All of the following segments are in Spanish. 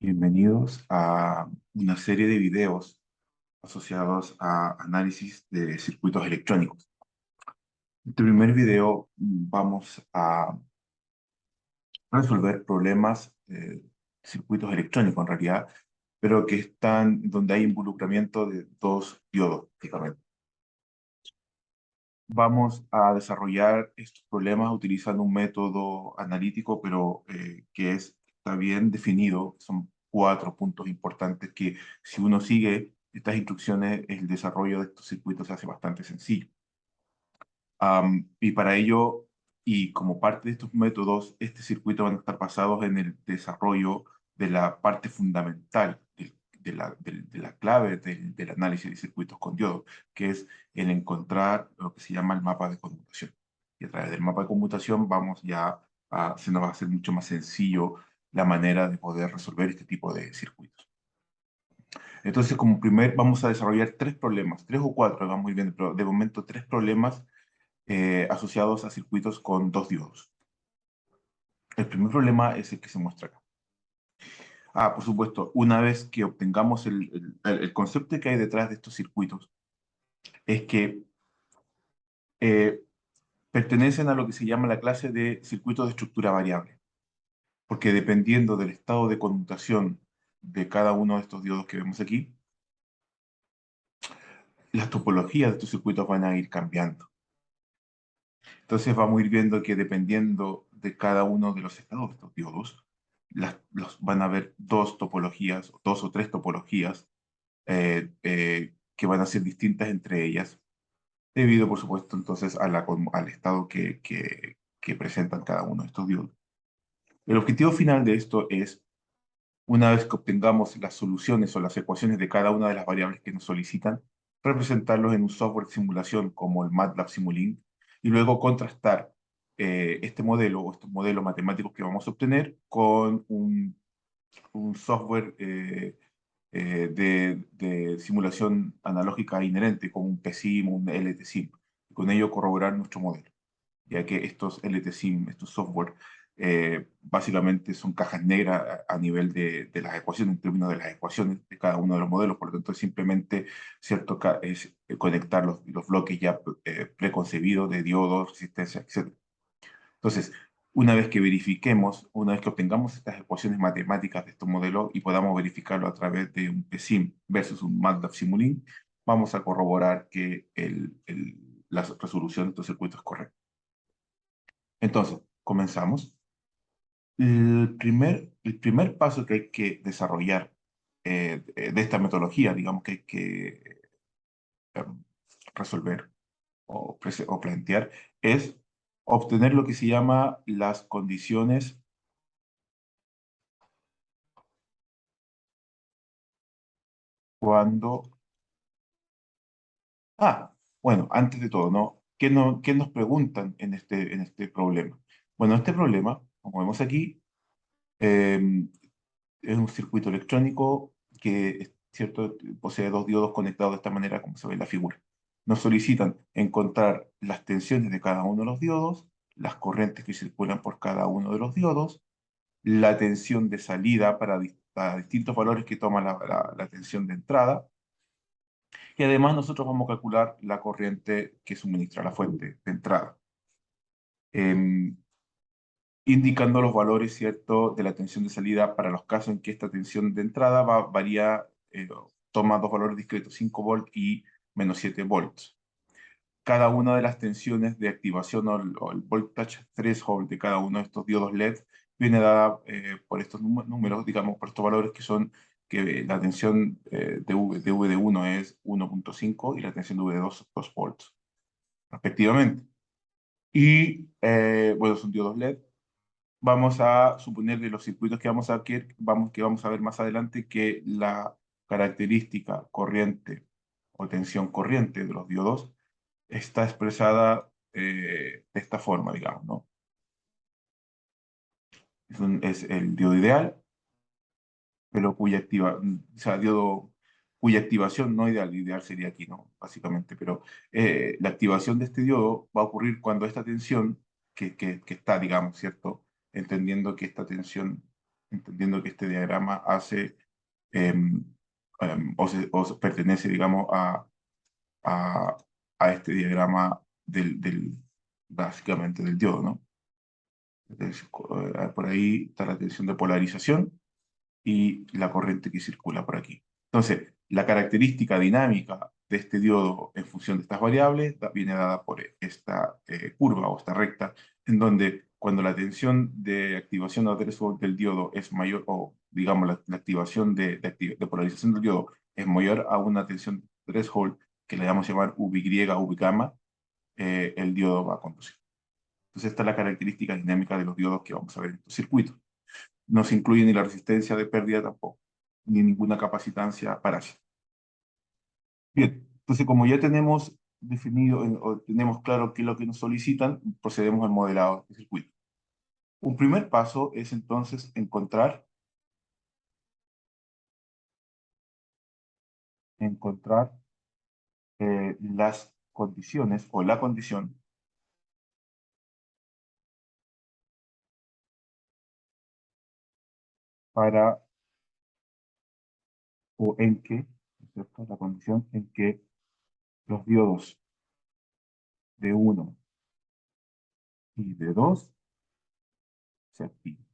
Bienvenidos a una serie de videos asociados a análisis de circuitos electrónicos. En este primer video vamos a resolver problemas de circuitos electrónicos en realidad, pero que están donde hay involucramiento de dos diodos, prácticamente. Vamos a desarrollar estos problemas utilizando un método analítico, pero está bien definido. Son cuatro puntos importantes que si uno sigue estas instrucciones, el desarrollo de estos circuitos se hace bastante sencillo. Y para ello, y como parte de estos métodos, este circuito van a estar basados en el desarrollo de la parte fundamental de la clave del análisis de circuitos con diodos, que es el encontrar lo que se llama el mapa de conmutación. Y a través del mapa de conmutación se nos va a hacer mucho más sencillo la manera de poder resolver este tipo de circuitos. Entonces, como primer, vamos a desarrollar tres problemas, tres o cuatro, vamos muy bien, pero de momento tres problemas asociados a circuitos con dos diodos. El primer problema es el que se muestra acá. Por supuesto, una vez que obtengamos el concepto que hay detrás de estos circuitos, es que eh, pertenecen a lo que se llama la clase de circuitos de estructura variable, porque dependiendo del estado de conmutación de cada uno de estos diodos que vemos aquí, las topologías de estos circuitos van a ir cambiando. Entonces vamos a ir viendo que dependiendo de cada uno de los estados de estos diodos, van a haber dos topologías, dos o tres topologías que van a ser distintas entre ellas, debido, por supuesto, entonces al estado que presentan cada uno de estos diodos. El objetivo final de esto es, una vez que obtengamos las soluciones o las ecuaciones de cada una de las variables que nos solicitan, representarlos en un software de simulación como el MATLAB Simulink y luego contrastar este modelo o estos modelos matemáticos que vamos a obtener con un software de simulación analógica inherente como un PSIM o un LTSIM. Y con ello corroborar nuestro modelo, ya que estos LTSIM, estos software, básicamente son cajas negras a nivel de las ecuaciones, en términos de las ecuaciones de cada uno de los modelos. Por lo tanto, es simplemente cierto, es conectar los bloques ya preconcebidos de diodos, resistencia, etc. Entonces, una vez que obtengamos estas ecuaciones matemáticas de estos modelos y podamos verificarlo a través de un PSIM versus un MATLAB Simulink, vamos a corroborar que la resolución de estos circuitos es correcta. Entonces, comenzamos. El primer paso que hay que desarrollar de esta metodología, digamos que hay que eh, resolver o plantear, es obtener lo que se llama las condiciones cuando... bueno, antes de todo, ¿no? ¿Qué nos preguntan en este problema? Bueno, este problema, como vemos aquí, eh, es un circuito electrónico que, ¿cierto?, posee dos diodos conectados de esta manera, como se ve en la figura. Nos solicitan encontrar las tensiones de cada uno de los diodos, las corrientes que circulan por cada uno de los diodos, la tensión de salida para distintos valores que toma la tensión de entrada, y además nosotros vamos a calcular la corriente que suministra la fuente de entrada. Em, Indicando los valores, ¿cierto?, de la tensión de salida para los casos en que esta tensión de entrada varía, toma dos valores discretos, 5 volts y -7 volts. Cada una de las tensiones de activación o el voltage threshold de cada uno de estos diodos LED viene dada por estos números, digamos, por estos valores que la tensión de V de 1 es 1,5 y la tensión de V de 2 volts, respectivamente. Y, bueno, son diodos LED. Vamos a suponer de los circuitos que vamos a ver más adelante que la característica corriente o tensión corriente de los diodos está expresada de esta forma, digamos, ¿no? Es el diodo ideal, pero o sea, diodo cuya activación no ideal, ideal sería aquí, ¿no? Básicamente, pero la activación de este diodo va a ocurrir cuando esta tensión que está, digamos, ¿cierto? Entendiendo que esta tensión entendiendo que este diagrama hace, pertenece, digamos, a, a este diagrama básicamente del diodo, ¿no? Entonces, por ahí está la tensión de polarización y la corriente que circula por aquí. Entonces, la característica dinámica de este diodo en función de estas variables viene dada por esta curva o esta recta, en donde cuando la tensión de activación de threshold del diodo es mayor, o digamos la activación de polarización del diodo es mayor a una tensión threshold que le vamos a llamar VY o V gamma, el diodo va a conducir. Entonces, esta es la característica dinámica de los diodos que vamos a ver en estos circuitos. No se incluye ni la resistencia de pérdida tampoco, ni ninguna capacitancia parásica. Bien, entonces como ya tenemos definido o tenemos claro qué es lo que nos solicitan, procedemos al modelado de circuito. Un primer paso es entonces encontrar las condiciones o la condición para o en que, ¿no es cierto? La condición en que los diodos de 1 y de 2 se activen.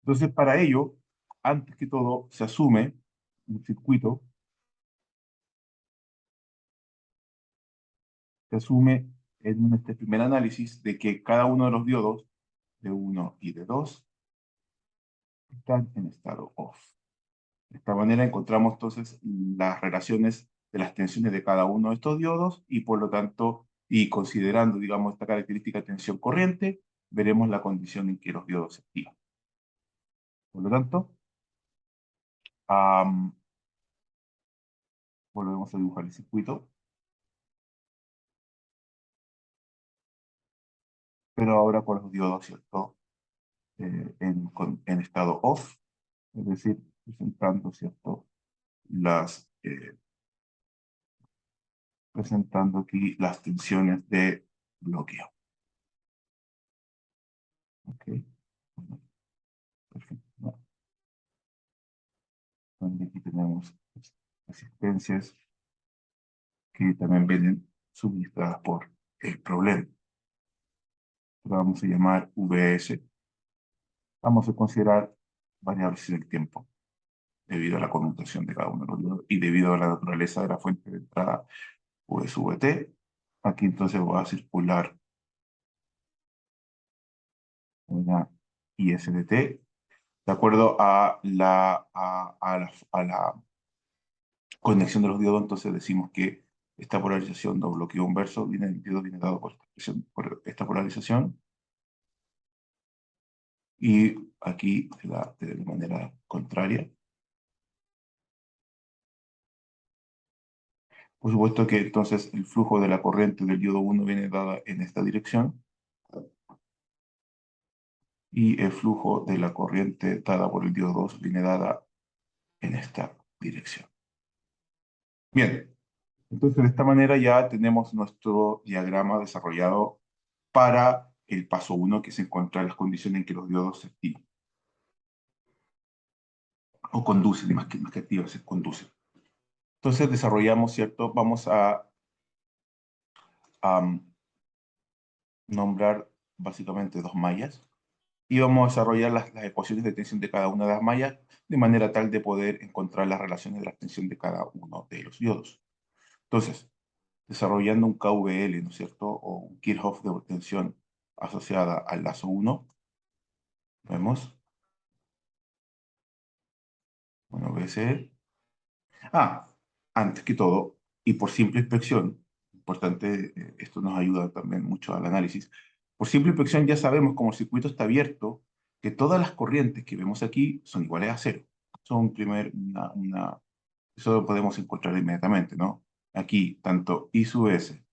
Entonces, para ello, antes que todo, se asume un circuito, se asume en este primer análisis de que cada uno de los diodos, de 1 y de 2, están en estado off. De esta manera encontramos entonces las relaciones de las tensiones de cada uno de estos diodos y por lo tanto, y considerando, digamos, esta característica de tensión corriente, veremos la condición en que los diodos se activan. Por lo tanto, am, volvemos a dibujar el circuito, pero ahora con los diodos, ¿cierto? En estado off, es decir, presentando, ¿cierto? Presentando aquí las tensiones de bloqueo. ¿Ok? Bueno, perfecto. ¿No? También aquí tenemos resistencias que también vienen suministradas por el problema. Lo vamos a llamar VS. Vamos a considerar variables en el tiempo, debido a la conmutación de cada uno de los diodos y debido a la naturaleza de la fuente de entrada VSVT. Aquí entonces va a circular una ISDT de acuerdo a la conexión de los diodos. Entonces decimos que esta polarización de bloqueo inverso el diodo viene dado por esta polarización, y aquí de la manera contraria. Por supuesto que entonces el flujo de la corriente del diodo 1 viene dada en esta dirección, y el flujo de la corriente dada por el diodo 2 viene dada en esta dirección. Bien, entonces de esta manera ya tenemos nuestro diagrama desarrollado para el paso 1, que es encontrar las condiciones en que los diodos se activan o conducen, más que activan, se conducen. Entonces desarrollamos, ¿cierto? Vamos a nombrar básicamente dos mallas y vamos a desarrollar las ecuaciones de tensión de cada una de las mallas de manera tal de poder encontrar las relaciones de la tensión de cada uno de los diodos. Entonces, desarrollando un KVL, ¿no es cierto? O un Kirchhoff de tensión asociada al lazo 1, vemos, bueno, BC. Antes que todo, y por simple inspección, importante, esto nos ayuda también mucho al análisis, por simple inspección ya sabemos, como el circuito está abierto, que todas las corrientes que vemos aquí son iguales a cero. Son eso lo podemos encontrar inmediatamente, ¿no? Aquí, tanto I sub S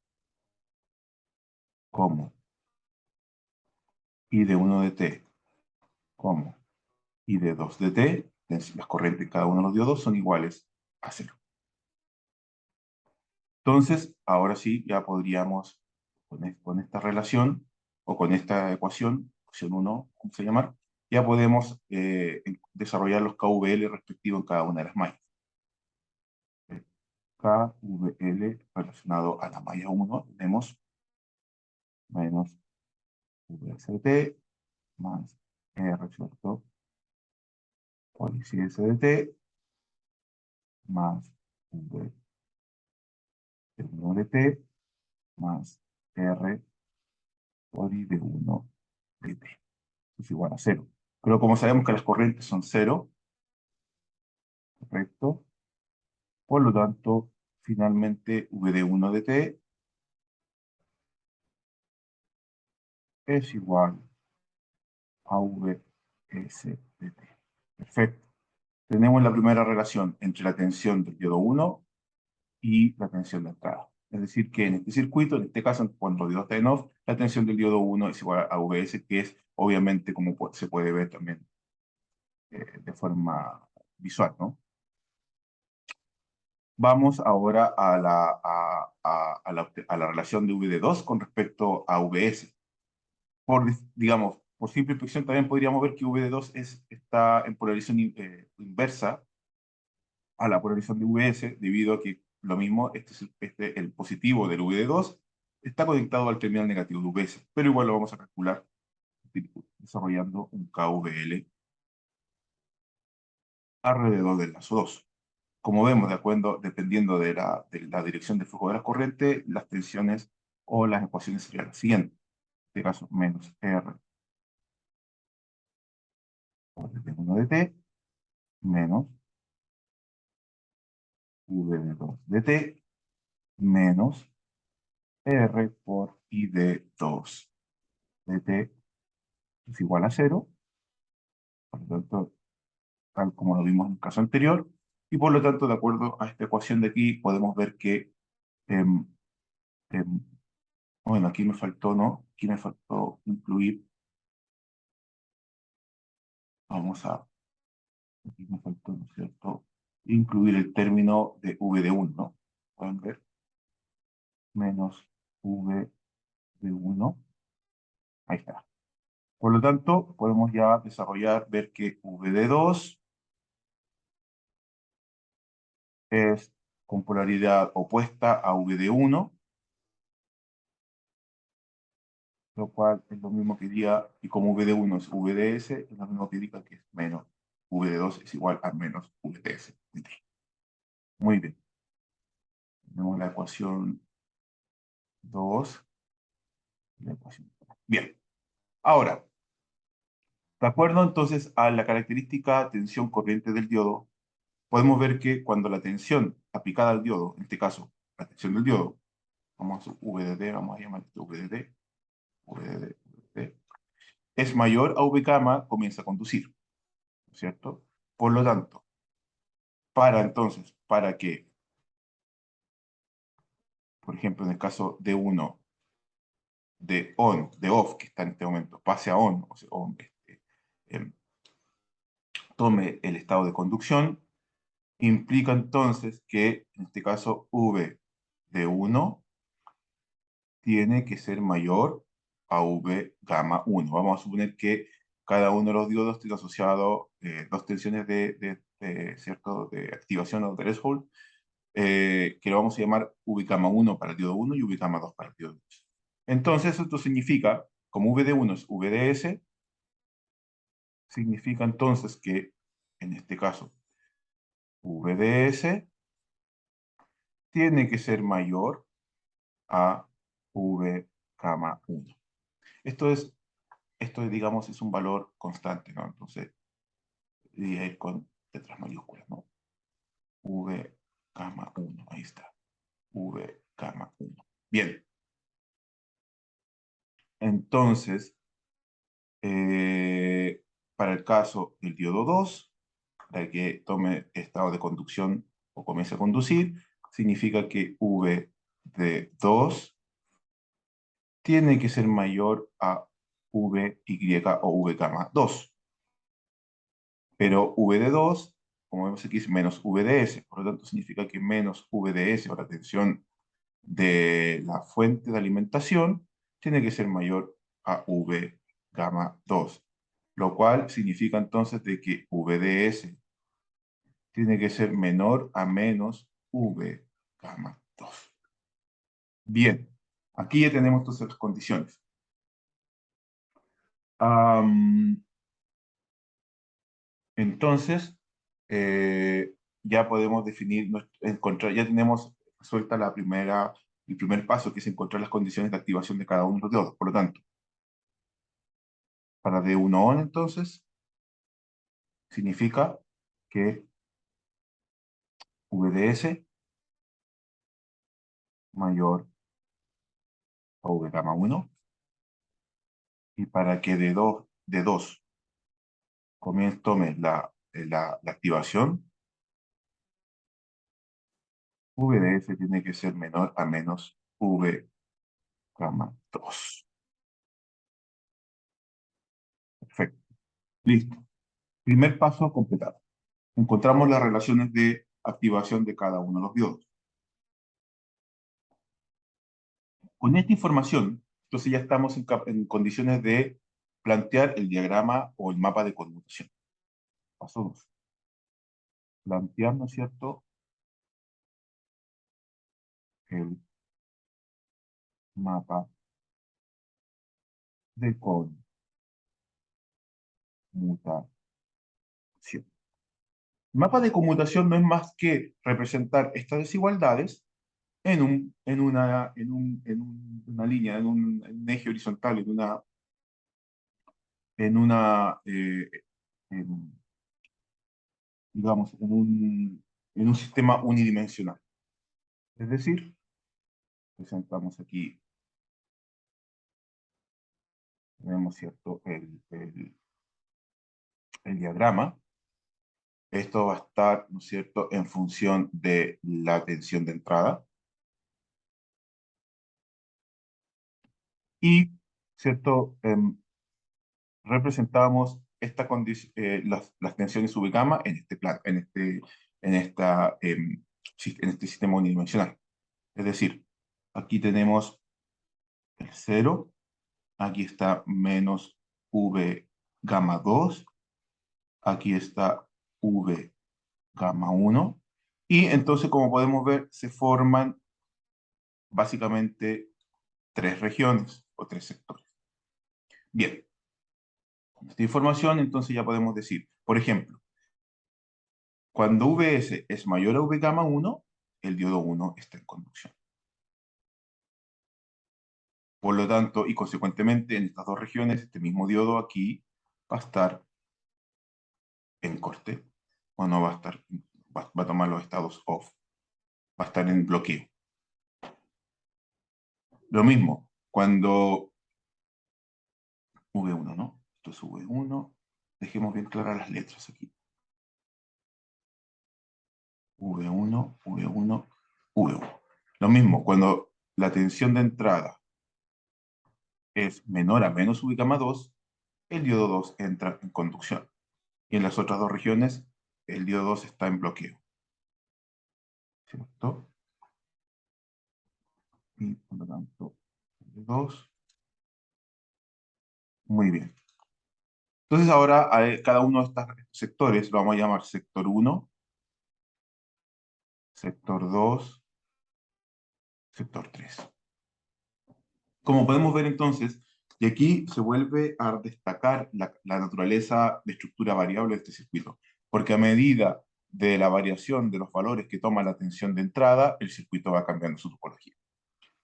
como I de 1 de T como I de 2 de T, las corrientes de cada uno de los diodos son iguales a cero. Entonces, ahora sí, ya podríamos, con esta relación, o con esta ecuación 1, ¿cómo se llama? ya podemos desarrollar los KVL respectivos en cada una de las mallas. KVL relacionado a la malla 1 tenemos menos VSDT más R, ¿cierto? Policy SDT más V de T más R poli de 1 de T. Es igual a 0. Pero como sabemos que las corrientes son 0, ¿correcto? Por lo tanto, finalmente V de 1 de T es igual a Vs de T. Perfecto. Tenemos la primera relación entre la tensión del diodo 1 y la tensión de entrada. Es decir, que en este circuito, en este caso, cuando el diodo está en off, la tensión del diodo 1 es igual a Vs, que es obviamente como se puede ver también de forma visual, ¿no? Vamos ahora a la relación de V de 2 con respecto a Vs. Digamos, por simple inspección también podríamos ver que V de 2 está en polarización inversa a la polarización de Vs, debido a que lo mismo, el positivo del V de 2 está conectado al terminal negativo de Vs, pero igual lo vamos a calcular desarrollando un KVL alrededor del lazo 2. Como vemos, dependiendo de la dirección del flujo de la corriente, las tensiones o las ecuaciones serían las siguientes. En este caso, menos R por d1 de t, menos V de 2 de t, menos R por I de 2 de t es igual a 0. Por lo tanto, tal como lo vimos en el caso anterior. Y por lo tanto, de acuerdo a esta ecuación de aquí, podemos ver que em, em, bueno, aquí me faltó, ¿no? Aquí me faltó incluir, vamos a, aquí me faltó, ¿no es cierto? Incluir el término de V de 1, ¿no? Pueden ver, menos V de 1, ahí está. Por lo tanto, podemos ya desarrollar, ver que V de 2 es con polaridad opuesta a V de 1, lo cual es lo mismo que diría, y como V de 1 es V de S, es lo mismo que diga que es menos V de 2 es igual a menos V de S. Muy bien. Tenemos la ecuación 2. La ecuación 3. Bien. Ahora, de acuerdo entonces a la característica tensión corriente del diodo, podemos ver que cuando la tensión aplicada al diodo, en este caso, la tensión del diodo, vamos a VDD, vamos a llamar esto VDD, VDD, VDD, es mayor a V gamma, comienza a conducir, ¿no es cierto? Por lo tanto, para que, por ejemplo, en el caso de uno, de on, de off, que está en este momento, pase a on, o sea, on, tome el estado de conducción, implica entonces que, en este caso, V de 1 tiene que ser mayor a V gamma 1. Vamos a suponer que cada uno de los diodos tiene asociado dos tensiones ¿cierto? De activación o threshold, que lo vamos a llamar V gamma 1 para el diodo 1 y V gamma 2 para el diodo 2. Entonces, esto significa, como V de 1 es V de S, significa entonces que, en este caso, V de S tiene que ser mayor a V gamma 1. Esto es, digamos, es un valor constante, ¿no? Entonces, diría ir con letras mayúsculas, ¿no? V gamma 1, ahí está. V gamma 1. Bien. Entonces, para el caso del diodo 2, para que tome estado de conducción o comience a conducir, significa que V de 2 tiene que ser mayor a VY o V gamma 2. Pero V de 2, como vemos aquí, es menos V de S. Por lo tanto, significa que menos V de S, o la tensión de la fuente de alimentación, tiene que ser mayor a V gamma 2. lo cual significa entonces de que VDS tiene que ser menor a menos V gamma 2. Bien, aquí ya tenemos entonces las condiciones. Am, entonces, ya podemos definir, encontrar, ya tenemos resuelta el primer paso, que es encontrar las condiciones de activación de cada uno de los diodos. Por lo tanto, para D1 on, entonces, significa que VDS mayor a V gamma 1, y para que D2 tome la activación, VDS tiene que ser menor a menos V gamma 2. Perfecto. Listo. Primer paso completado. Encontramos las relaciones de activación de cada uno de los diodos. Con esta información, entonces ya estamos en condiciones de plantear el diagrama o el mapa de conmutación. Paso 2. Plantear, ¿no es cierto?, el mapa de conmutación. El mapa de conmutación no es más que representar estas desigualdades en una línea, en un eje horizontal, en, en, digamos, en un sistema unidimensional. Es decir, presentamos aquí, tenemos, ¿cierto?, el diagrama. Esto va a estar, ¿no es cierto?, en función de la tensión de entrada. Y, ¿cierto?, representamos las tensiones sub gamma en este plan, en, esta, en este sistema unidimensional. Es decir, aquí tenemos el 0, aquí está menos V gamma 2, aquí está V gamma 1, y entonces, como podemos ver, se forman básicamente tres regiones o tres sectores. Bien, con esta información entonces ya podemos decir, por ejemplo, cuando Vs es mayor a V gamma 1, el diodo 1 está en conducción. Por lo tanto, y consecuentemente, en estas dos regiones, este mismo diodo aquí va a estar en corte, o no va a estar, va a tomar los estados off, va a estar en bloqueo. Lo mismo, cuando V1, ¿no? Esto es V1, dejemos bien claras las letras aquí. V1, V1, V1. Lo mismo, cuando la tensión de entrada es menor a menos V gamma 2, el diodo 2 entra en conducción. Y en las otras dos regiones, el diodo 2 está en bloqueo. ¿Cierto? Y por lo tanto, el 2. Muy bien. Entonces ahora a cada uno de estos sectores lo vamos a llamar sector 1, sector 2, sector 3. Como podemos ver entonces, y aquí se vuelve a destacar la naturaleza de estructura variable de este circuito, porque a medida de la variación de los valores que toma la tensión de entrada, el circuito va cambiando su topología,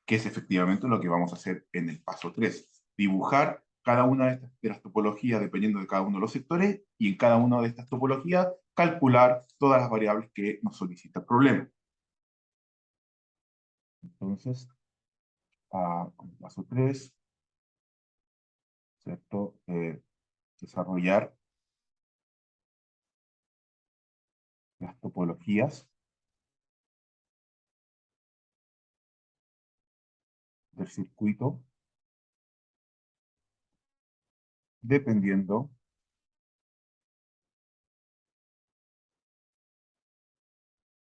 que es efectivamente lo que vamos a hacer en el paso 3. Dibujar cada una de las topologías dependiendo de cada uno de los sectores, y en cada una de estas topologías calcular todas las variables que nos solicita el problema. Entonces, con el paso 3, ¿cierto? Desarrollar las topologías del circuito dependiendo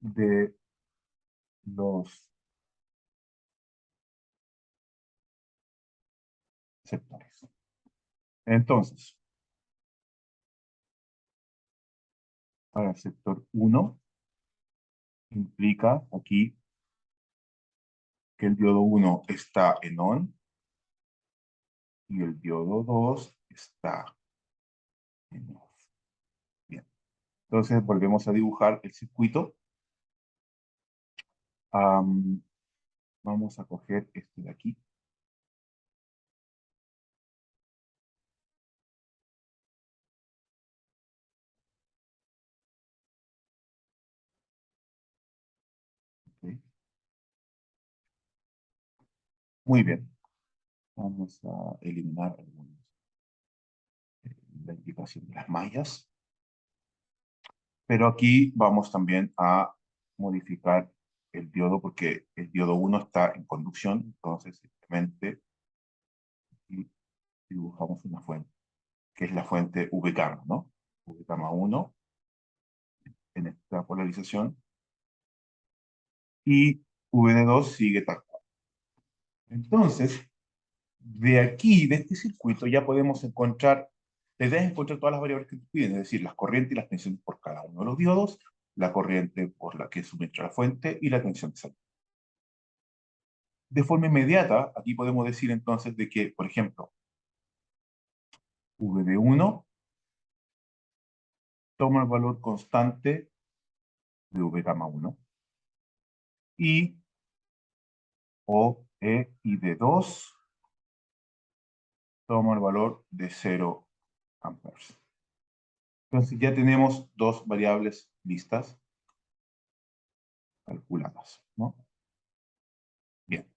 de los sectores. Entonces, para el sector 1 implica aquí que el diodo 1 está en ON y el diodo 2 está en OFF. Bien. Entonces volvemos a dibujar el circuito. Am, Vamos a coger este de aquí. ¿Ok? Muy bien. Vamos a eliminar algunos, la indicación de las mallas. Pero aquí vamos también a modificar el diodo porque el diodo 1 está en conducción, entonces simplemente aquí dibujamos una fuente, que es la fuente V gamma, ¿no? V gamma 1 en esta polarización y V de 2 sigue tal cual. Entonces, de aquí, de este circuito, ya podemos encontrar, la idea es encontrar todas las variables que nos piden, es decir, las corrientes y las tensiones por cada uno de los diodos, la corriente por la que suministra la fuente y la tensión de salida. De forma inmediata, aquí podemos decir entonces de que, por ejemplo, V de 1 toma el valor constante de V gamma 1 y O, E y de 2 toma el valor de 0 amperes. Entonces ya tenemos dos variables listas calculadas, ¿no? Bien.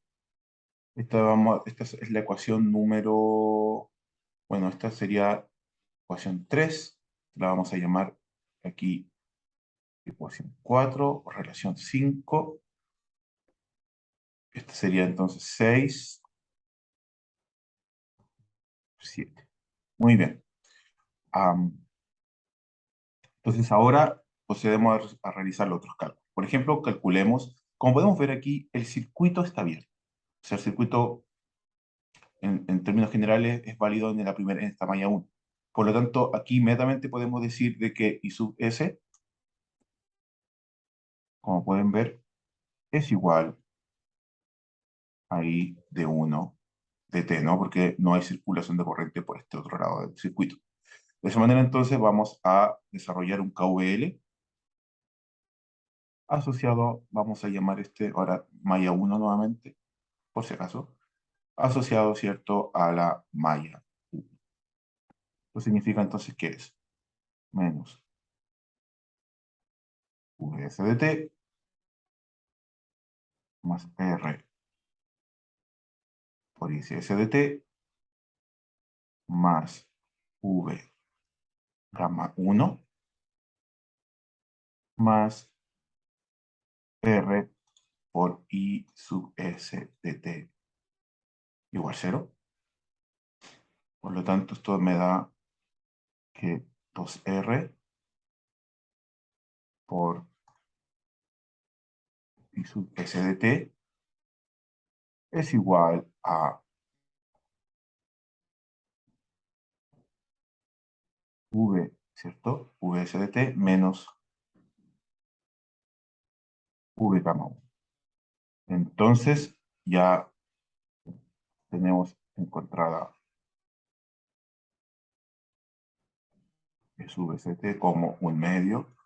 Esta es la ecuación número, bueno, esta sería ecuación 3, la vamos a llamar aquí ecuación 4 o relación 5. Esta sería entonces 6, 7. Muy bien. Am, entonces ahora procedemos a realizar los otros cálculos. Por ejemplo, calculemos, como podemos ver aquí, el circuito está bien. O sea, el circuito en términos generales es válido en la primera, en esta malla 1. Por lo tanto, aquí inmediatamente podemos decir de que I sub S, como pueden ver, es igual a I de 1 de T, ¿no? Porque no hay circulación de corriente por este otro lado del circuito. De esa manera, entonces, vamos a desarrollar un KVL asociado, vamos a llamar este ahora malla 1 nuevamente, por si acaso, asociado, ¿cierto?, a la malla 1. Esto significa entonces que es menos Vs de T más R por ICS de T más V gamma 1 más R por I sub S de T igual 0. Por lo tanto, esto me da que 2R por I sub S de T es igual a V, ¿cierto? Vs de T menos V gamma 1. Entonces, ya tenemos encontrada S Vs T como un medio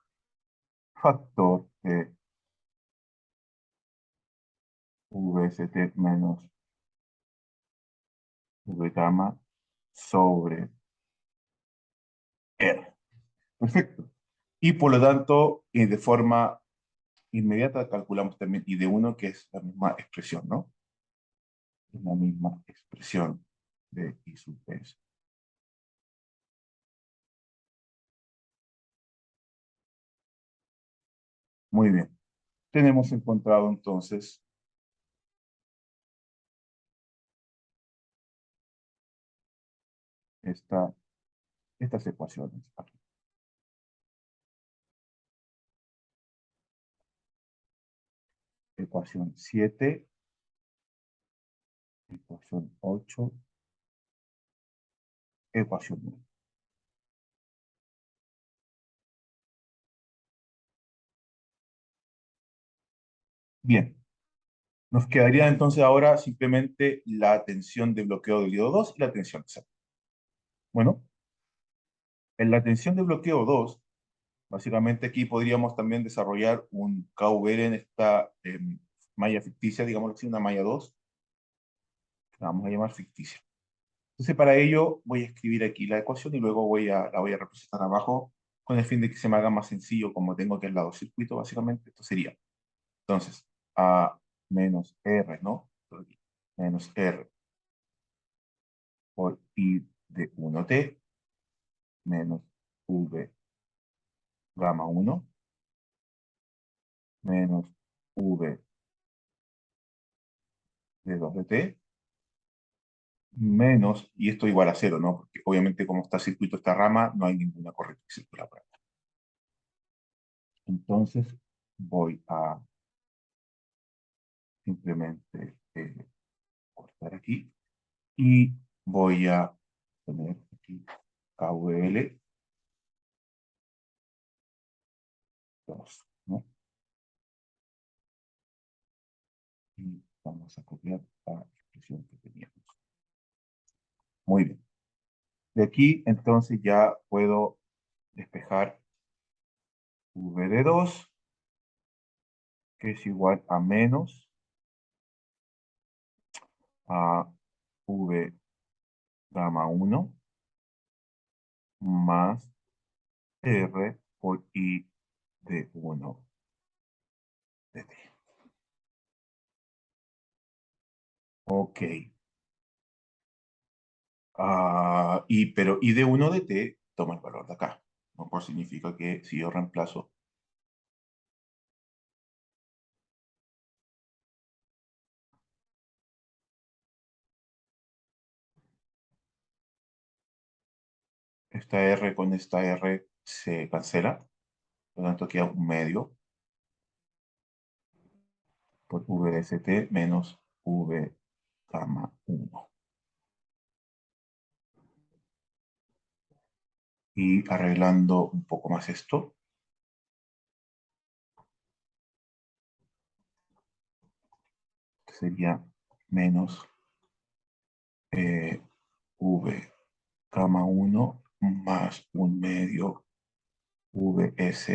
factor de Vs T menos V gamma sobre R. Perfecto. Y por lo tanto, de forma inmediata calculamos también I de 1, que es la misma expresión, ¿no? Es la misma expresión de I sub S. Muy bien. Tenemos encontrado entonces esta, estas ecuaciones aquí. Ecuación 7, ecuación 8, ecuación 9. Bien, nos quedaría entonces ahora simplemente la tensión de bloqueo del diodo 2 y la tensión de salida. Bueno, en la tensión de bloqueo 2, básicamente aquí podríamos también desarrollar un KVL en esta malla ficticia, digamos así, una malla 2, la vamos a llamar ficticia. Entonces, para ello voy a escribir aquí la ecuación y luego la voy a representar abajo con el fin de que se me haga más sencillo, como tengo aquí al lado circuito, básicamente, esto sería. Entonces, A menos R, ¿no? Menos R por I de 1t menos V gamma 1 menos V de 2 de t menos, y esto igual a cero, ¿no? Porque obviamente como está circuito esta rama, no hay ninguna corriente que circula por acá. Entonces voy a simplemente cortar aquí y voy a poner aquí KVL 2, ¿no? Y vamos a copiar la expresión que teníamos. Muy bien. De aquí entonces ya puedo despejar V de 2, que es igual a menos a V gamma 1 más R por I de 1 de t. Ok. Pero I de 1 de t toma el valor de acá. Lo cual significa que si yo reemplazo esta R con esta R se cancela. Por lo tanto, queda un medio por V de st menos V gamma 1. Y arreglando un poco más esto, sería menos V gamma 1 más un medio Vs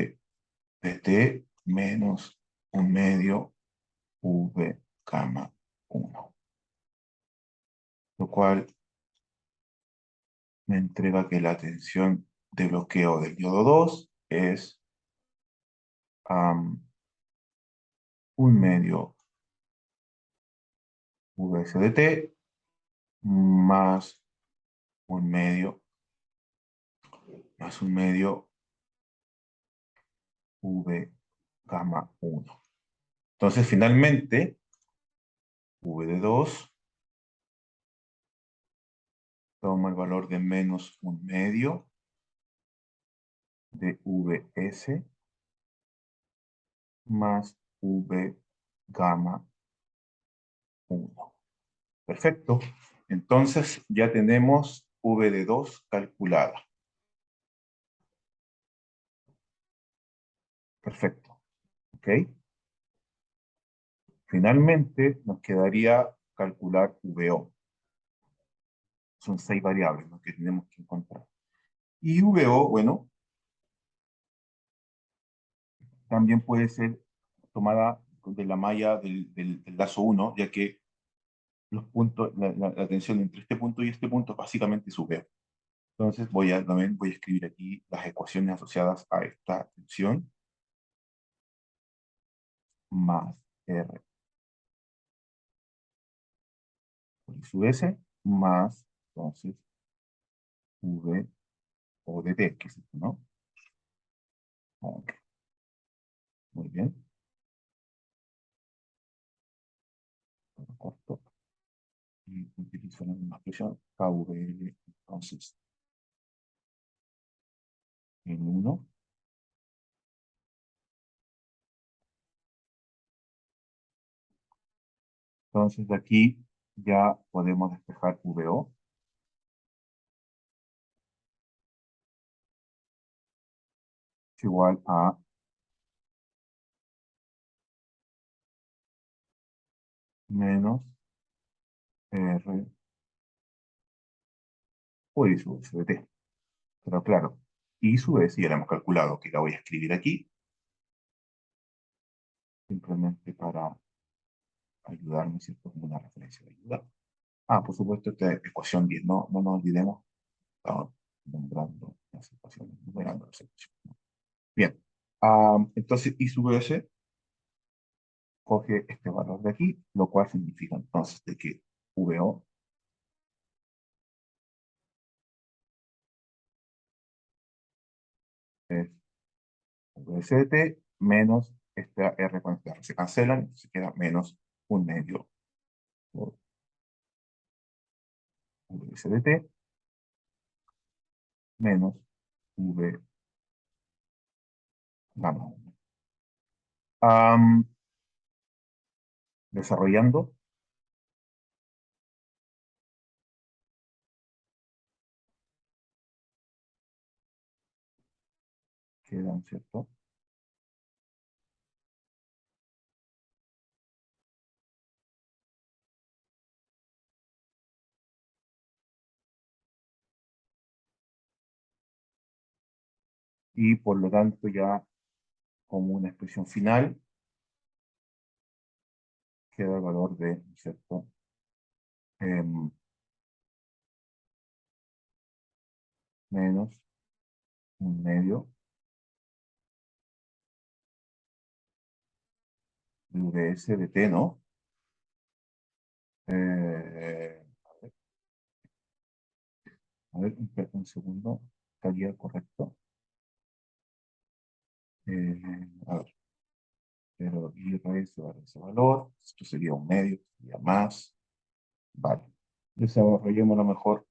de t menos un medio V gamma 1. Lo cual me entrega que la tensión de bloqueo del diodo 2 es un medio Vs de t más un medio V gamma 1. Entonces, finalmente, V de 2 toma el valor de menos un medio de Vs más V gamma 1. Perfecto. Entonces, ya tenemos V de 2 calculada. Perfecto. ¿Ok? Finalmente, nos quedaría calcular VO. Son 6 variables, ¿no?, que tenemos que encontrar. Y VO, bueno, también puede ser tomada de la malla del lazo 1, ya que los puntos, la tensión entre este punto y este punto básicamente es VO. Entonces también voy a escribir aquí las ecuaciones asociadas a esta tensión más R por I sub S más, entonces, V o de T, que es esto, ¿no? Ok, muy bien. Lo corto y utilizo la misma expresión, KVL, entonces, en 1. Entonces, de aquí ya podemos despejar VO, es igual a menos R por I sub S de t. Pero claro, I sub S ya la hemos calculado, que la voy a escribir aquí, simplemente para ayudarme, ¿cierto? Como una referencia de ayuda. Ah, por supuesto, esta ecuación 10, no nos olvidemos, estamos nombrando las ecuaciones, numerando las ecuaciones. Bien, entonces I sub S coge este valor de aquí, lo cual significa entonces de que VO es VS de t menos esta R con esta R se cancelan, se queda menos un medio por VS de t menos V gamma 1. Desarrollando, quedan, ¿cierto? Y por lo tanto ya como una expresión final queda el valor de, ¿cierto? Em, menos un medio de VS de t, ¿no? A ver, un segundo, estaría correcto. A ver, pero y otra vez se va a dar ese valor, esto sería un medio, sería más, vale. Desarrollemos lo mejor,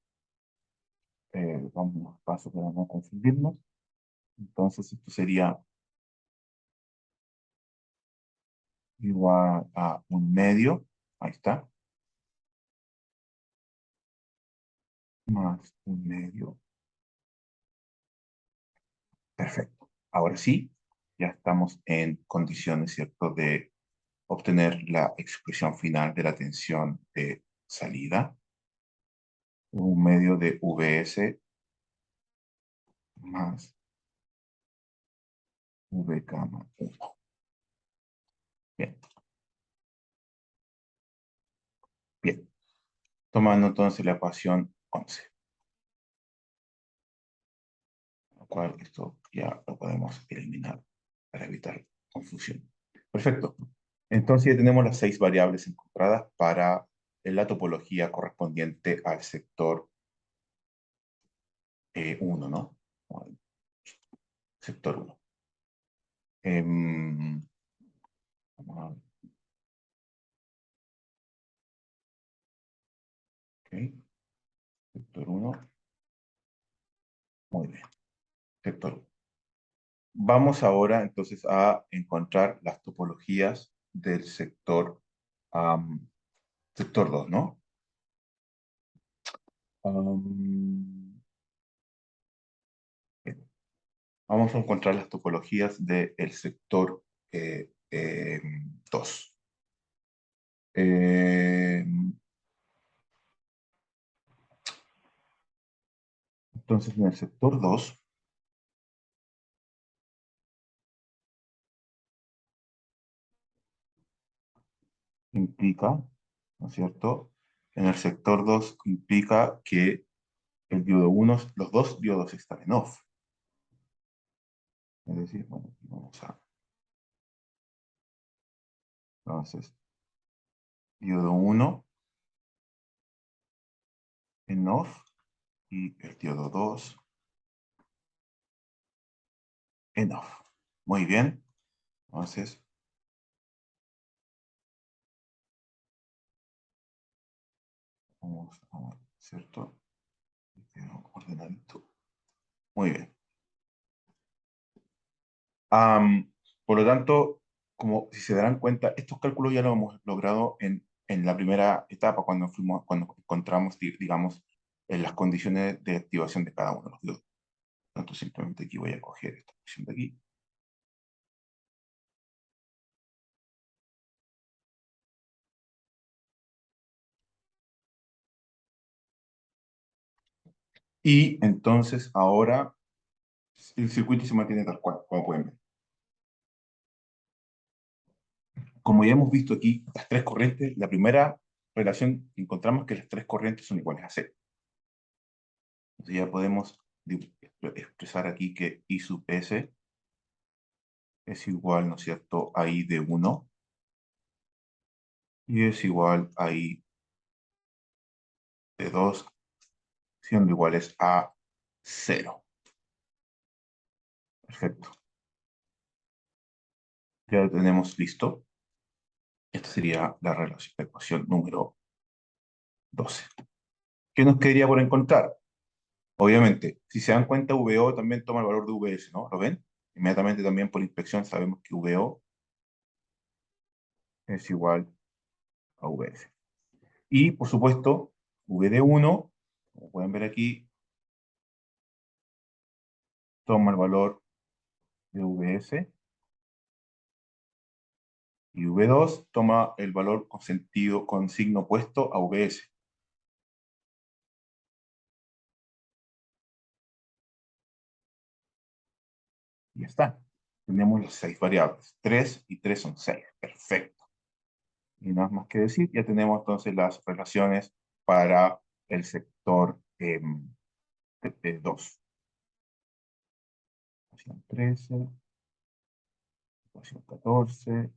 vamos paso para no confundirnos. Entonces esto sería igual a un medio, ahí está, más un medio, perfecto. Ahora sí, ya estamos en condiciones, ¿cierto?, de obtener la expresión final de la tensión de salida, un medio de Vs más V gamma 1. Bien, bien. Tomando entonces la ecuación 11, lo cual esto ya lo podemos eliminar para evitar confusión. Perfecto. Entonces ya tenemos las 6 variables encontradas para la topología correspondiente al sector 1, ¿no? Sector 1. Vamos a ver. Ok, sector 1. Muy bien. Sector 1. Vamos ahora entonces a encontrar las topologías del am, sector 2, ¿no? Am, bien. Vamos a encontrar las topologías del sector 2. Entonces, en el sector 2 implica, ¿no es cierto? En el sector 2 implica que el diodo 1, los dos diodos están en off. Es decir, bueno, vamos a... Entonces, diodo 1 en off y el diodo 2 en off. Muy bien. Entonces, vamos a ver, ¿cierto? Ordenadito. Muy bien. Por lo tanto, como si se darán cuenta, estos cálculos ya los hemos logrado en la primera etapa, cuando encontramos, digamos, en las condiciones de activación de cada uno de los diodos. Por lo tanto, simplemente aquí voy a coger esta opción de aquí. Y entonces ahora el circuito se mantiene tal cual, como pueden ver. Como ya hemos visto aquí, las tres corrientes, la primera relación que encontramos es que las tres corrientes son iguales a cero. Entonces ya podemos expresar aquí que I sub S es igual, ¿no es cierto?, a I de 1 y es igual a I de 2 siendo iguales a cero. Perfecto. Ya lo tenemos listo. Esta sería la relación, la ecuación número 12. ¿Qué nos quedaría por encontrar? Obviamente, si se dan cuenta, VO también toma el valor de VS, ¿no? ¿Lo ven? Inmediatamente también por inspección sabemos que VO es igual a VS. Y, por supuesto, V de 1, como pueden ver aquí, toma el valor de VS y V2 toma el valor con sentido, con signo opuesto a VS. Y ya está. Tenemos las 6 variables. 3 y 3 son 6. Perfecto. Y nada más que decir, ya tenemos entonces las relaciones para el sector 2. Ecuación 13, ecuación 14,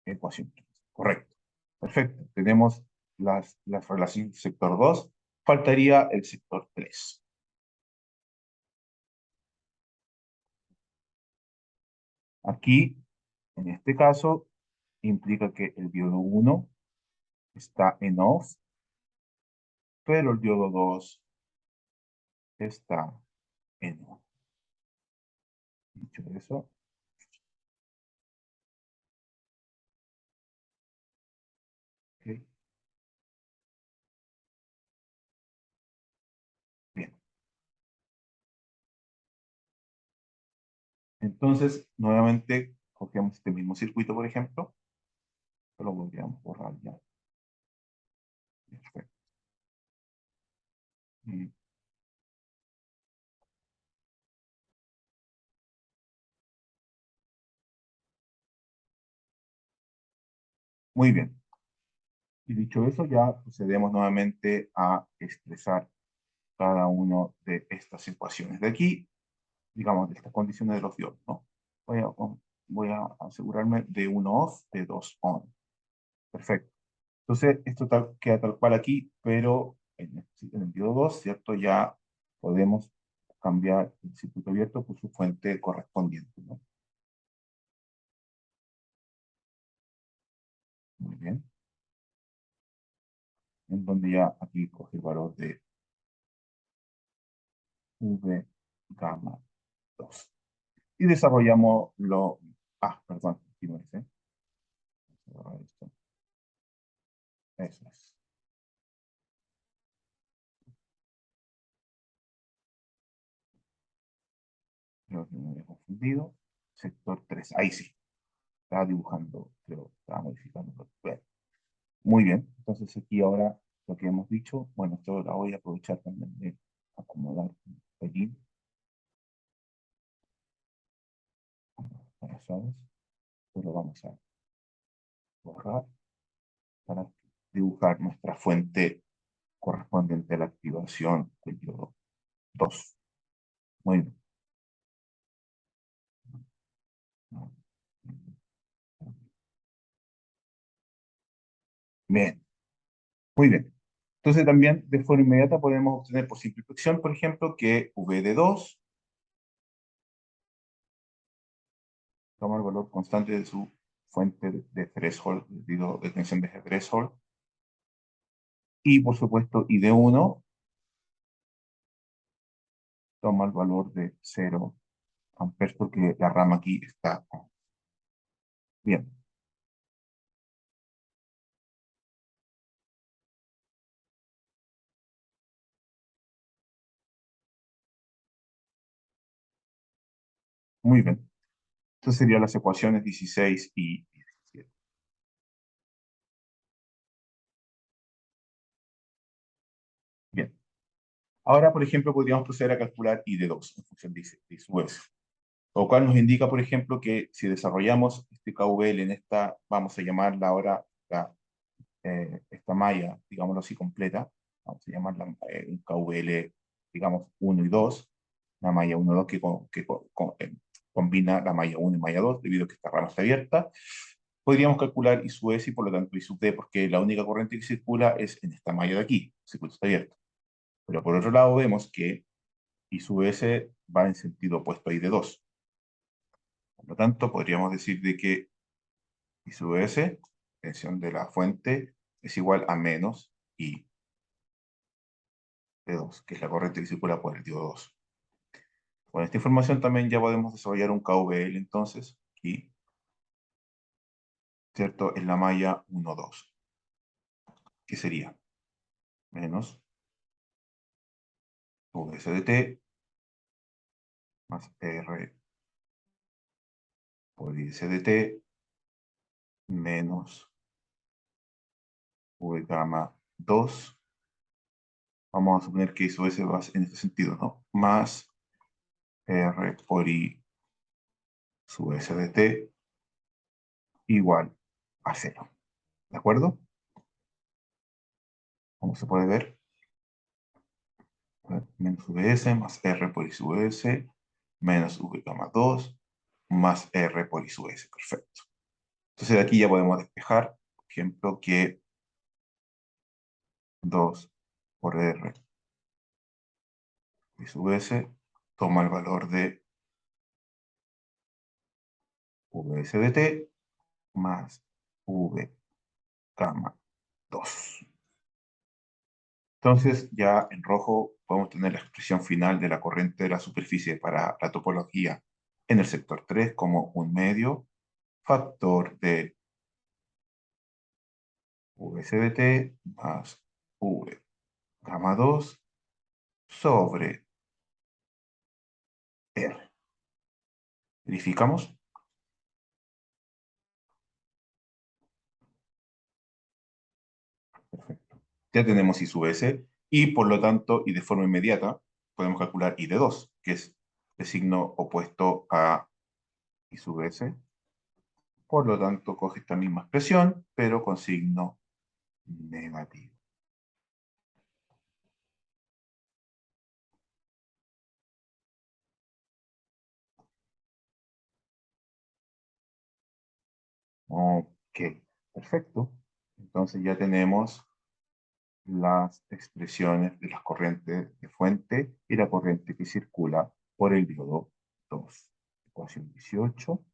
ecuación 15. Correcto. Perfecto. Tenemos las relaciones del sector 2. Faltaría el sector 3. Aquí, en este caso, implica que el diodo 1 está en off, pero el diodo 2 está en on. Dicho eso, ok, bien. Entonces, nuevamente, cogemos este mismo circuito, por ejemplo, lo podríamos borrar ya. Perfecto. Mm, muy bien. Y dicho eso, ya procedemos nuevamente a expresar cada una de estas ecuaciones. De aquí, digamos, de estas condiciones de los diodos, ¿no? Voy a asegurarme de 1 off, de 2 on. Perfecto. Entonces, esto queda tal cual aquí, pero en el diodo 2, ¿cierto? Ya podemos cambiar el circuito abierto por su fuente correspondiente, ¿no? Muy bien. En donde ya aquí coge el valor de V gamma 2. Y desarrollamos lo... Ah, perdón, aquí no es, ¿eh? Esto. Eso es. Creo que me había confundido. Sector 3. Ahí sí. Estaba dibujando, creo, estaba modificando. Bueno, muy bien. Entonces aquí ahora lo que hemos dicho, bueno, esto la voy a aprovechar también de acomodar allí. Para ¿sabes? Pues lo vamos a borrar para dibujar nuestra fuente correspondiente a la activación del diodo 2. Muy bien. Bien, muy bien. Entonces también de forma inmediata podemos obtener por simplificación, por ejemplo, que V de 2 toma el valor constante de su fuente de threshold, digo, de tensión de threshold, y por supuesto I de 1 toma el valor de 0 amperes porque la rama aquí está bien. Muy bien. Entonces serían las ecuaciones 16 y 17. Bien. Ahora, por ejemplo, podríamos proceder a calcular I de 2 en función de I sub S. Lo cual nos indica, por ejemplo, que si desarrollamos este KVL en esta, vamos a llamarla ahora esta malla, digámoslo así, completa, vamos a llamarla un KVL, digamos, 1 y 2, una malla 1 y 2 que combina la malla 1 y malla 2, debido a que esta rama está abierta. Podríamos calcular I sub S y por lo tanto I sub D, porque la única corriente que circula es en esta malla de aquí, el circuito está abierto. Pero por otro lado vemos que I sub S va en sentido opuesto a I de 2. Por lo tanto, podríamos decir de que I sub S, tensión de la fuente, es igual a menos I de 2, que es la corriente que circula por el diodo 2. Con esta información también ya podemos desarrollar un KVL entonces, aquí, ¿cierto? En la malla 1, 2, que sería menos VS de T más R por IS de T menos V gamma 2. Vamos a suponer que eso S va en este sentido, ¿no? Más R por I sub S de T igual a 0. ¿De acuerdo? Como se puede ver, menos VS más R por I sub S menos V gamma 2 más R por I sub S. Perfecto. Entonces de aquí ya podemos despejar, por ejemplo, que 2 por R I sub S toma el valor de VS de T más V gamma 2. Entonces, ya en rojo podemos tener la expresión final de la corriente de la superficie para la topología en el sector 3 como un medio factor de VS de T más V gamma 2 sobre R. ¿Verificamos? Perfecto. Ya tenemos I sub S y por lo tanto, y de forma inmediata, podemos calcular I de 2, que es el signo opuesto a I sub S. Por lo tanto, coge esta misma expresión, pero con signo negativo. Ok, perfecto. Entonces ya tenemos las expresiones de las corrientes de fuente y la corriente que circula por el diodo 2. Ecuación 18,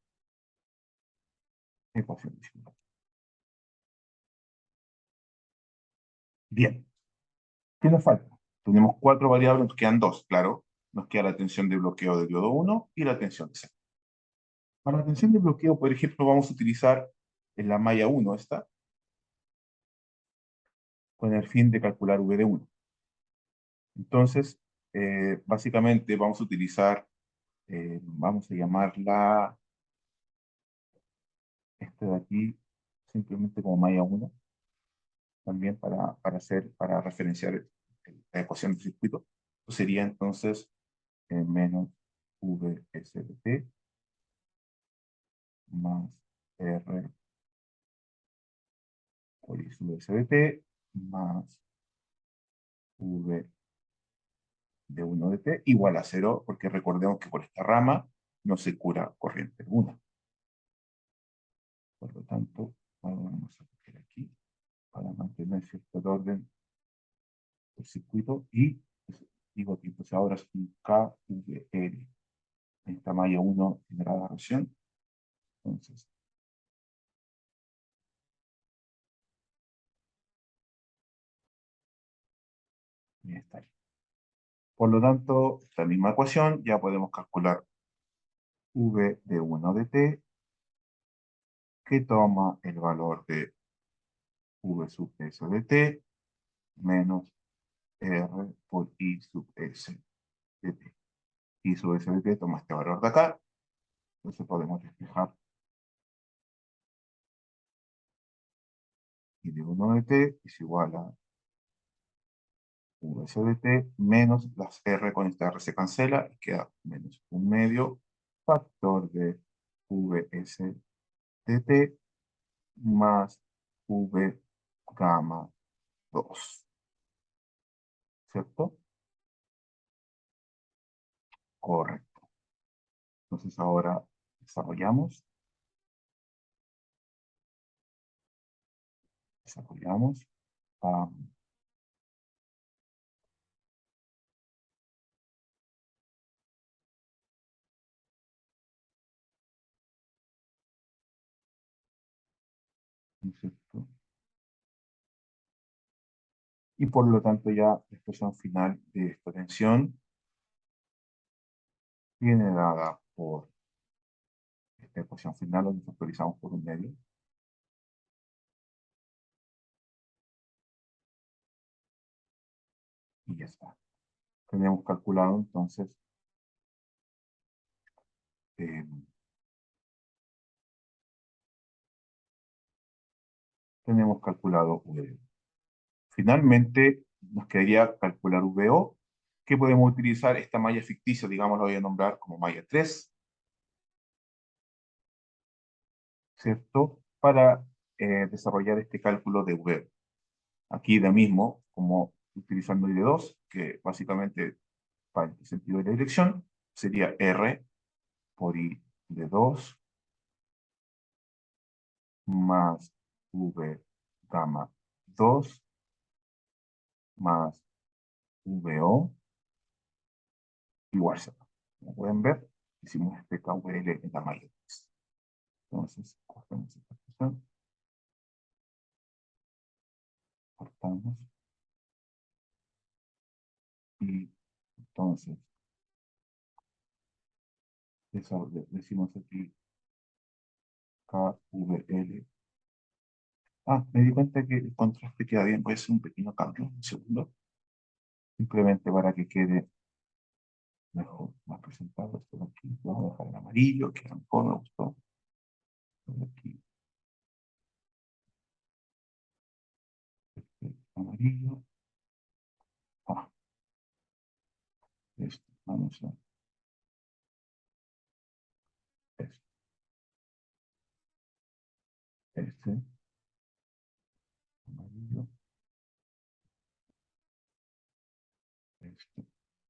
ecuación 19. Bien, ¿qué nos falta? Tenemos cuatro variables, nos quedan dos, claro. Nos queda la tensión de bloqueo del diodo 1 y la tensión de serie. Para la tensión de bloqueo, por ejemplo, vamos a utilizar en la malla 1 esta, con el fin de calcular V de 1. Entonces, básicamente vamos a utilizar, vamos a llamarla, esta de aquí, simplemente como malla 1, también para referenciar la ecuación del circuito. Esto sería entonces menos VSDT más R por I sub SDT más V de 1 de T igual a 0, porque recordemos que por esta rama no se cura corriente alguna. Por lo tanto, vamos a coger aquí para mantener cierto orden del circuito y pues, digo que entonces ahora es un KVL en esta malla 1 generada recién. Entonces, ya está ahí. Por lo tanto, esta misma ecuación ya podemos calcular V de 1 de T que toma el valor de V sub S de T menos R por I sub S de T. I sub S de T toma este valor de acá, entonces podemos despejar I de 1 de T es igual a VS de t menos las R con esta R se cancela y queda menos un medio factor de VS de t más V gamma 2, ¿cierto? Correcto. Entonces ahora desarrollamos, desarrollamos. ah, ¿No es cierto? Y por lo tanto ya la expresión final de esta tensión viene dada por esta ecuación final donde factorizamos por un medio y ya está. Tenemos calculado entonces, eh, tenemos calculado VO. Finalmente nos quedaría calcular VO, que podemos utilizar esta malla ficticia, digamos, la voy a nombrar como malla 3, ¿cierto? Para desarrollar este cálculo de VO. Aquí de mismo, como utilizando I de 2, que básicamente para el sentido de la dirección, sería R por I de 2 más V gamma 2 más VO igual 0. Como pueden ver, hicimos este KVL en la malla 3. Entonces, cortamos esta expresión, cortamos, y entonces decimos aquí KVL. Me di cuenta que el contraste queda bien, voy a hacer un pequeño cambio, un segundo, simplemente para que quede mejor, más presentado esto de aquí. Vamos a dejar el amarillo, que a lo mejor me gustó. Esto de aquí, este amarillo. Ah, este, vamos a este, este amarillo, este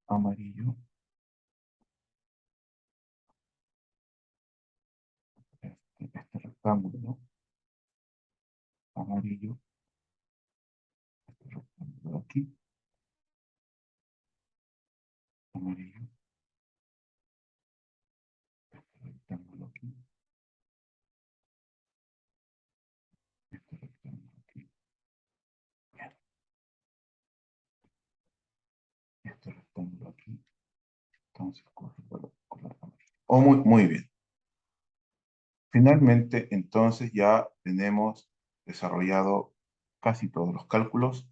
amarillo, este rectángulo, ¿no? Amarillo, este rectángulo de aquí, amarillo, este rectángulo aquí, este rectángulo aquí, bien, este rectángulo aquí, entonces corre por color amarillo. Muy bien. Finalmente, entonces ya tenemos desarrollado casi todos los cálculos.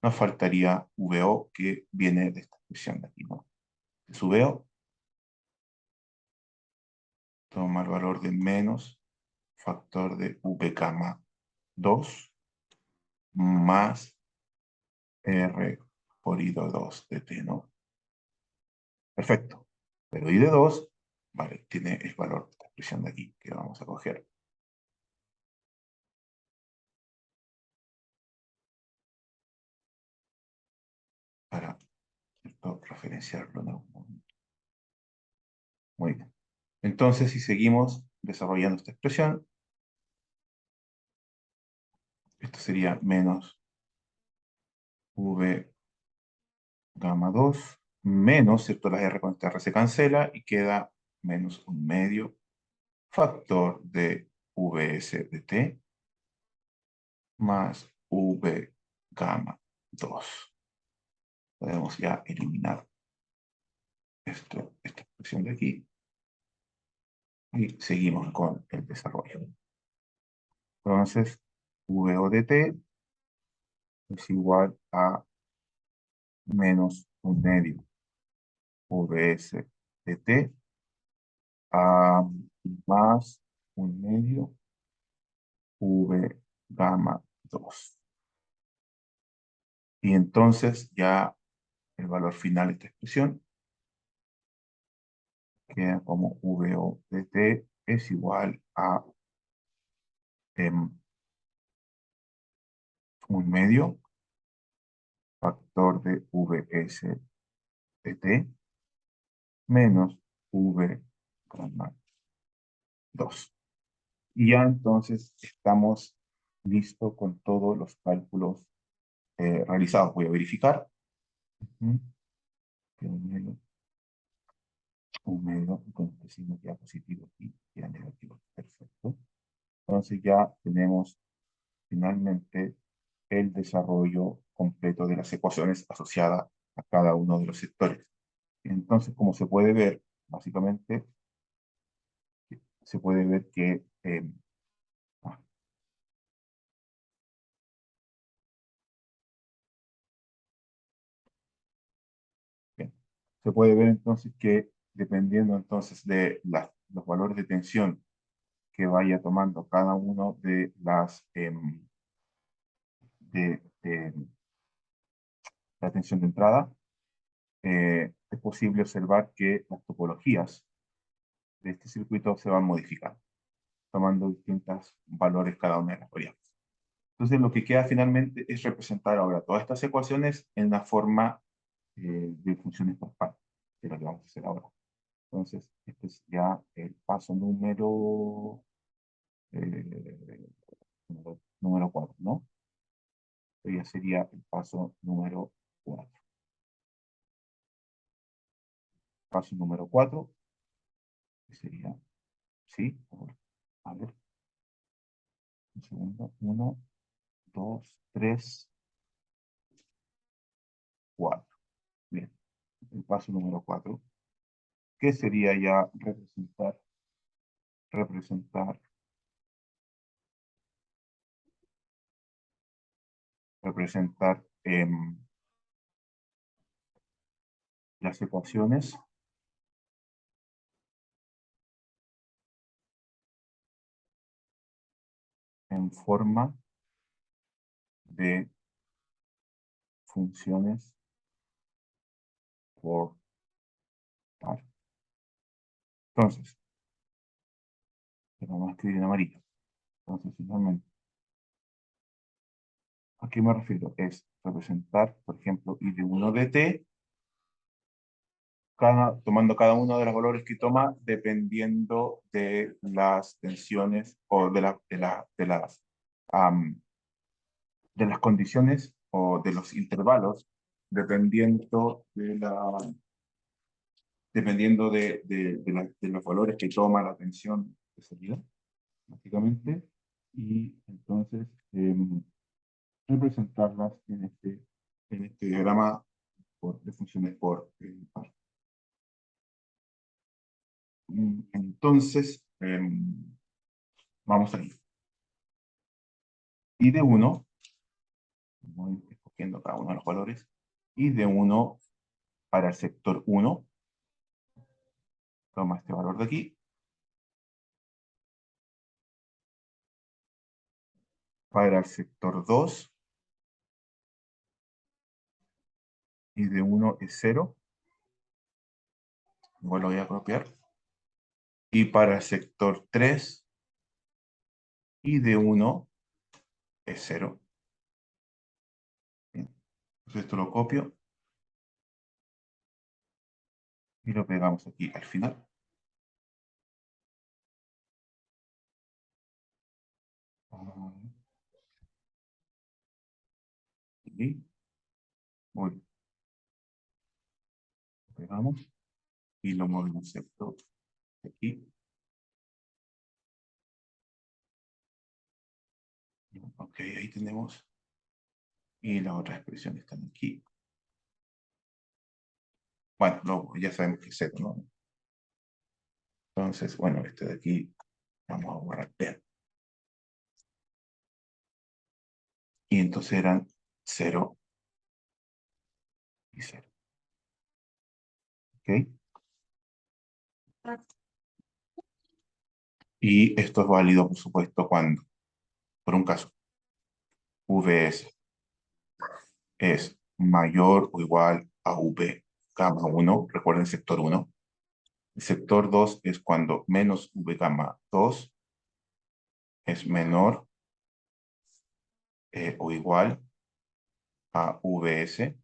Nos faltaría VO, que viene de esta expresión de aquí, ¿no? Su VO, toma el valor de menos factor de V gamma 2 más R por I de 2 de T, ¿no? Perfecto. Pero I de 2, vale, tiene el valor de esta expresión de aquí, que vamos a coger para, ¿cierto?, referenciarlo en algún momento. Muy bien. Entonces, si seguimos desarrollando esta expresión, esto sería menos V gamma 2 menos, ¿cierto? La R con esta R se cancela y queda menos un medio factor de VS de T más V gamma 2. Podemos ya eliminar esta expresión de aquí y seguimos con el desarrollo. Entonces, VO de T es igual a menos un medio VS de T a más un medio V gamma 2. Y entonces ya el valor final de esta expresión queda como VO de t es igual a 1/2 factor de Vs de t menos V grama 2. Y ya entonces estamos listos con todos los cálculos realizados. Voy a verificar. Ujú. Un medio, entonces decimos ya positivo y ya negativo. Perfecto. Entonces ya tenemos finalmente el desarrollo completo de las ecuaciones asociadas a cada uno de los sectores. Entonces, como se puede ver, básicamente, se puede ver que ah, bien. Se puede ver entonces que dependiendo entonces de los valores de tensión que vaya tomando cada uno de las de la tensión de entrada, es posible observar que las topologías de este circuito se van modificando, tomando distintos valores cada una de las variables. Entonces, lo que queda finalmente es representar ahora todas estas ecuaciones en la forma de funciones por partes, que es lo que vamos a hacer ahora. Entonces, este es ya el paso eh, número 4, ¿no? Este ya sería el paso número 4. Paso número 4, que sería, ¿sí? A ver, un segundo, 1, 2, 3, 4. Bien, el paso número 4, que sería ya representar, representar las ecuaciones en forma de funciones por par. Entonces, lo vamos a escribir en amarillo. Entonces, finalmente, ¿a qué me refiero? Es representar, por ejemplo, I de 1 de t, tomando cada uno de los valores que toma dependiendo de las tensiones o am, de las condiciones o de los intervalos, dependiendo de los valores que toma la tensión de salida, básicamente, y entonces representarlas en este diagrama de funciones por par. Entonces, vamos a ir. Y de 1, voy escogiendo cada uno de los valores, y de 1 para el sector 1, toma este valor de aquí, para el sector 2, y de 1 es 0, igual lo voy a copiar, y para el sector 3, y de 1 es 0. Bien. Entonces esto lo copio, y lo pegamos aquí al final. Y muy bien, lo pegamos, y lo movemos esto aquí. Ok, ahí tenemos. Y las otras expresiones están aquí. Bueno, no, ya sabemos que es 0, ¿no? Entonces, bueno, este de aquí, vamos a borrar. Bien. Y entonces eran 0 y 0. ¿Ok? Y esto es válido, por supuesto, cuando, por un caso, Vs es mayor o igual V gamma 1, recuerden sector 1. El sector 2 es cuando menos V gamma 2 es menor o igual a Vs,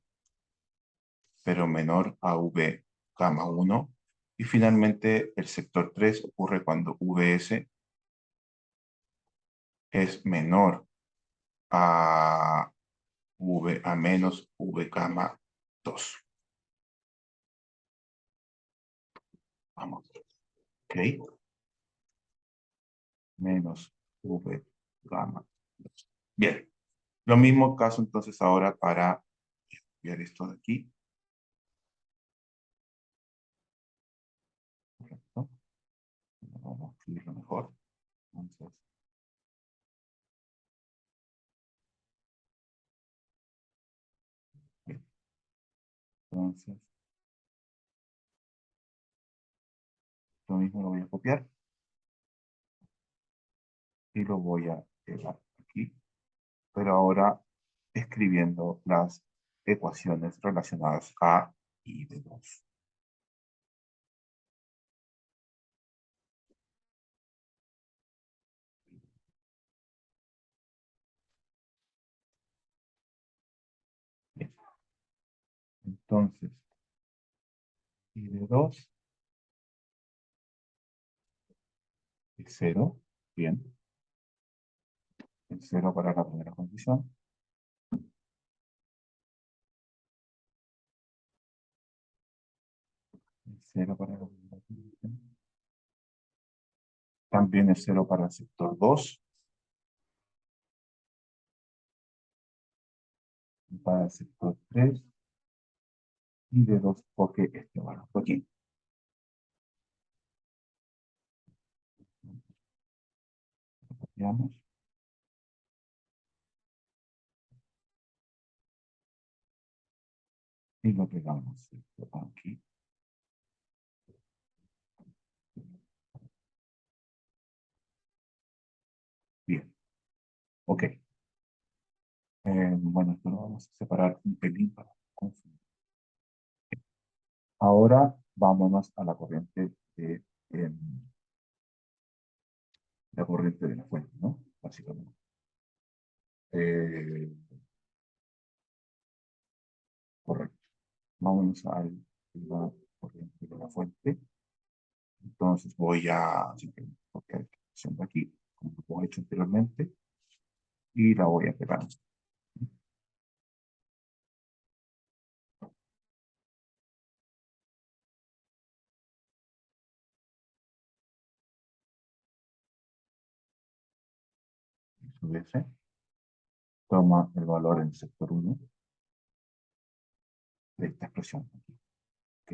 pero menor a V gamma 1. Y finalmente el sector 3 ocurre cuando Vs es menor a a menos V gamma 2. Vamos, ok. Menos V gamma 2. Bien, lo mismo caso entonces ahora para copiar esto de aquí. Correcto. Vamos a escribirlo mejor. Entonces, bien. Entonces, lo mismo lo voy a copiar y lo voy a pegar aquí, pero ahora escribiendo las ecuaciones relacionadas a y de 2. Bien. Entonces, y de 2 es 0. Bien. El 0 para la primera condición. El 0 para la primera condición. También es 0 para el sector 2. Y para el sector 3. Y de 2 porque este valor fue aquí. Copiamos y lo pegamos aquí. Bien, ok. Bueno, esto lo vamos a separar un pelín para confundir. Ahora vámonos a la corriente de la fuente, ¿no? Básicamente. Eh, correcto. Vámonos a la corriente de la fuente. Entonces voy a simplemente copiar esta opción de aquí, como lo he hecho anteriormente, y la voy a pegar. Subese, toma el valor en el sector 1 de esta expresión. ¿Ok?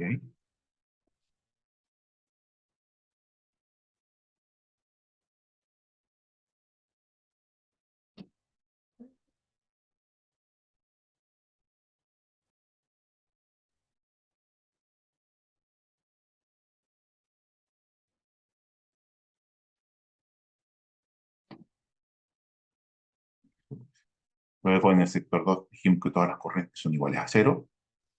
Luego en el sector 2 dijimos que todas las corrientes son iguales a 0.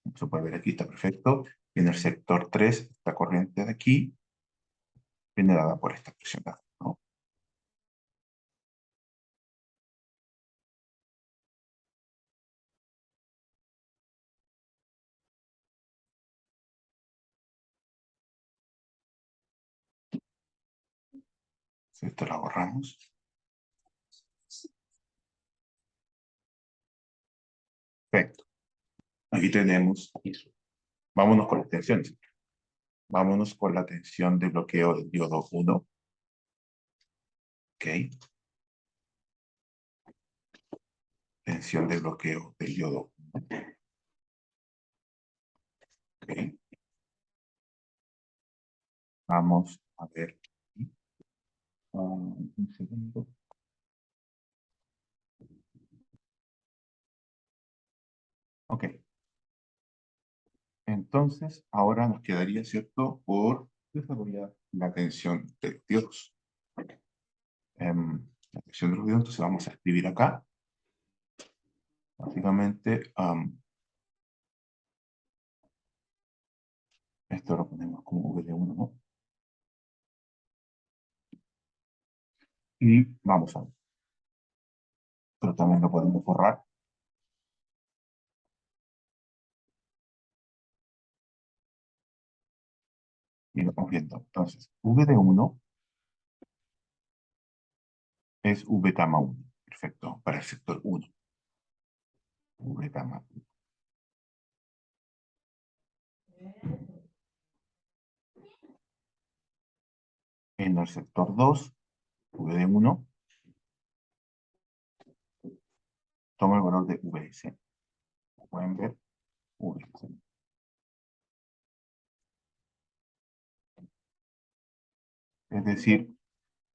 Como se puede ver aquí, está perfecto. Y en el sector 3, esta corriente de aquí viene dada por esta expresión de acá, ¿no? Si esto lo borramos. Perfecto. Aquí tenemos eso. Vámonos con las tensiones. Vámonos con la tensión de bloqueo del diodo 1. Ok. Tensión de bloqueo del diodo 1. Ok. Vamos a ver. Un segundo. Ok. Entonces, ahora nos quedaría, ¿cierto?, por desarrollar la tensión de los diodos. La tensión de los diodos, entonces vamos a escribir acá. Básicamente, Esto lo ponemos como V de 1, ¿no? Y vamos a ver. Pero también lo podemos borrar y lo vamos viendo. Entonces, V de 1 es V gamma 1. Perfecto, para el sector 1. V gamma 1. En el sector 2, V de 1 toma el valor de Vs. Pueden ver Vs. Es decir,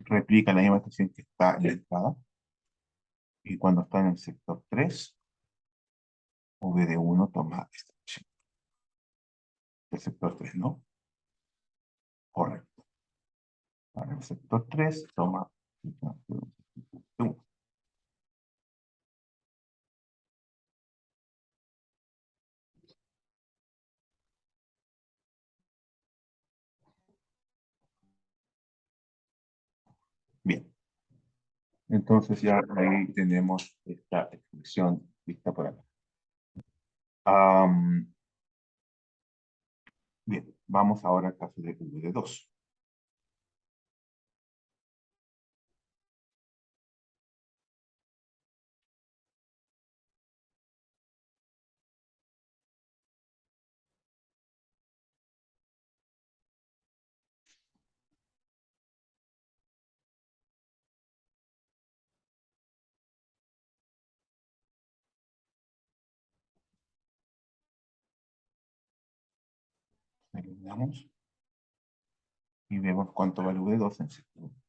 replica la misma estación que está en la entrada. Y cuando está en el sector 3, V de 1 toma esta estación. El sector 3, ¿no? Correcto. Para el sector 3 toma esta estación. Bien. Entonces ya ahí tenemos esta expresión vista por acá. Am, bien, vamos ahora al caso de V de 2. Eliminamos y vemos cuánto vale V de 2 en sector 1.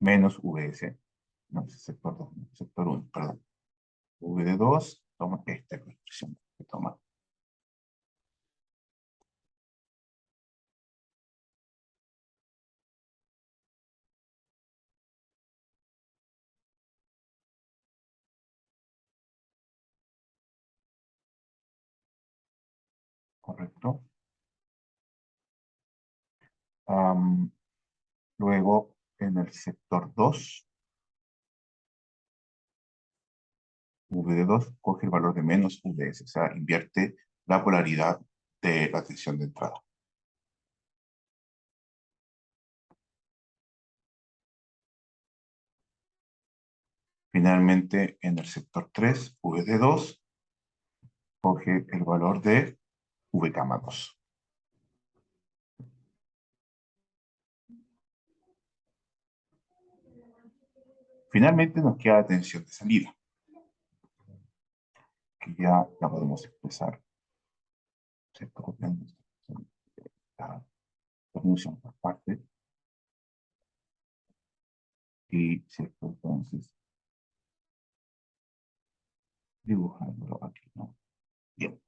Menos Vs. No, es sector 2, no, sector 1, perdón. V de 2 toma esta expresión que toma. ¿Correcto? Am, luego, en el sector 2, V de 2 coge el valor de menos Vs, o sea, invierte la polaridad de la tensión de entrada. Finalmente, en el sector 3, V de 2 coge el valor de V gamma 2. Finalmente nos queda la tensión de salida, que ya la podemos expresar, ¿cierto? Copiando la función por parte y, ¿cierto? Entonces, dibujándolo aquí, ¿no? Bien.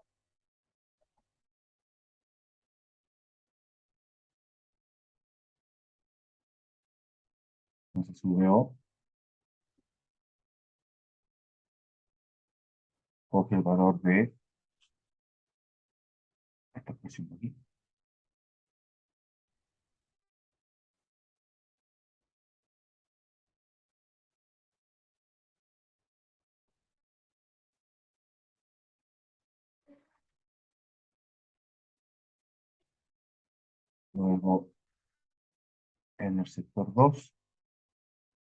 Entonces, VO coge el valor de esta expresión de aquí. Luego, en el sector 2,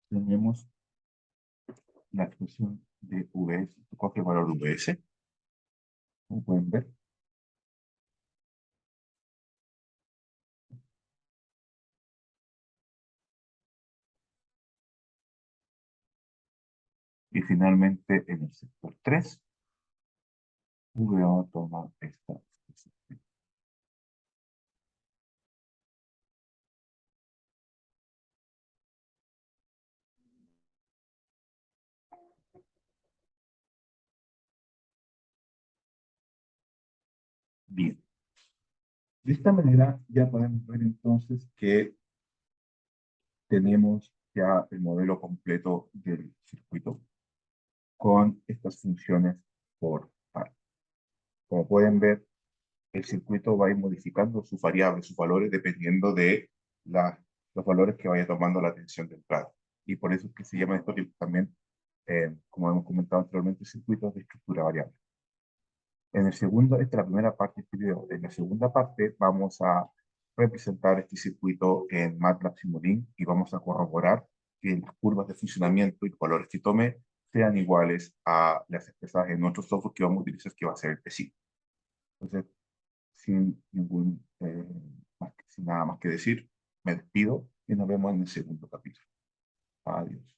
tenemos la expresión de VS. Coge el valor de VS, como pueden ver. Y finalmente, en el sector 3, VO toma esta expresión. Bien. De esta manera ya podemos ver entonces que tenemos ya el modelo completo del circuito con estas funciones por par. Como pueden ver, el circuito va a ir modificando sus variables, sus valores, dependiendo de los valores que vaya tomando la tensión de entrada. Y por eso es que se llama esto también, como hemos comentado anteriormente, circuitos de estructura variable. En el segundo, esta es la primera parte de este video. En la segunda parte vamos a representar este circuito en MATLAB Simulink y vamos a corroborar que las curvas de funcionamiento y los valores que tome sean iguales a las expresadas en otro software que vamos a utilizar, que va a ser el PSI. Entonces, sin nada más que decir, me despido y nos vemos en el segundo capítulo. Adiós.